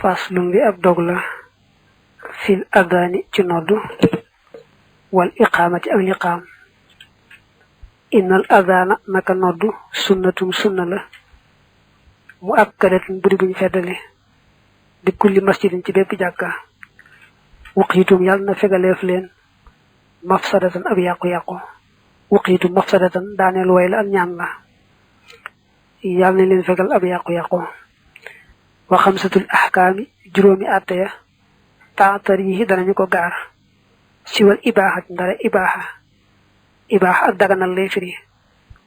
faslun li ab dog la fil adani ci noddu wal iqamati ak liqam innal adana naka noddu sunnatum sunna la mu akkadatun budi buñ feddali di kulli masjidin ci bépp jàkka waqiitum yàlla na fegaleef leen mafsadatan ab yàqu-yàqu waqiitum mafsadatan daaneel way la ak ñaan la yàlla na leen fegal ab yàqu-yàqu wa xamsatul ahkaami juróomi àtte ya taatar yi danañu ko gaar siwal ibaaxat ndara ibaaxa ak daganal lay firi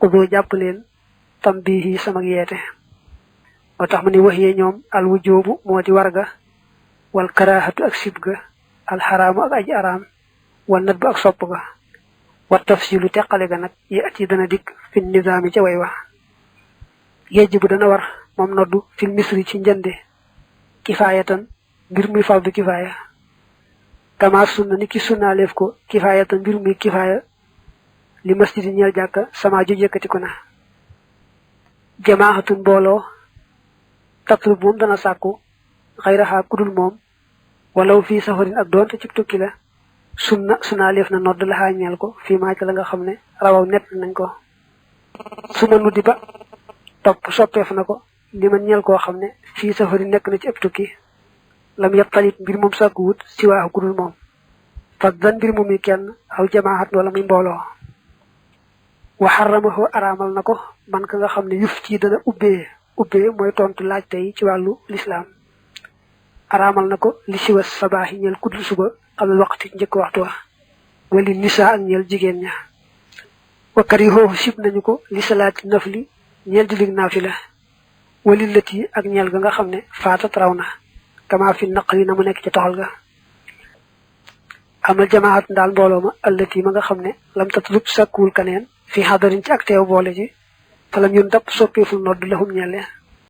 xudoo jàpp leen tam bii sama yeete moo tax mu ni wax yee ñoom al wujoobu moo di warga wal karaahatu ak sib ga al xaraamu ak aji araam wal nat bu ak sopp ga wa tafsilu teqale ga nag yi at yi dana dikk fi nizaami ca way wax yejj bu dana war moom noddu fil misri ci njënde kifaayatan mbir muy fardu kifaaya kama sunna ni ki sunnaaleef ko kifaayatan mbir muy kifaaya li masjidi ñeel jàkka sama ju yëkkatiku na jamaaxatun mbooloo tatlub moom dana sàkku xayraxaa kudul moom walaw fii safarin ak doonte ci tukki la sunnaaleef na nodd la xaañeel ko fii maa ca la nga xam ne rawaw nett nañ ko suma nuddi ba topp soppeef na ko li ma ñeel koo xam ne fii safari nekk na ci ëpp tukki lam yattalit mbir moom sàkku wut si waaxu kudul moom fas dan mbir moom yi kenn aw jamaaxat wala muy mbooloo wa xaramahu araamal na ko man ka nga xam ne yuf ci dana ubbee mooy tontu laaj tey ci wàllu lislaam araamal na ko li siwa sabaax yi ñeel kudul suba xam ne waxtu njëkk waxtu wa wali nisaa ak ñeel jigéen ña wa karihoo sib nañu ko li salaati nafli ñeel di lig naafila wali lët yi ak ñeel ga nga xam ne faatat raw na kama fi naq yi na mu nekk ci toxal ga amal jamaat ndaal mbooloo ma allati ma nga xam ne lam tatlub sàkkuwul kaneen fi xadarin ci ak teew boole ji falam yun dapp soppeeful nodd lahum ñelle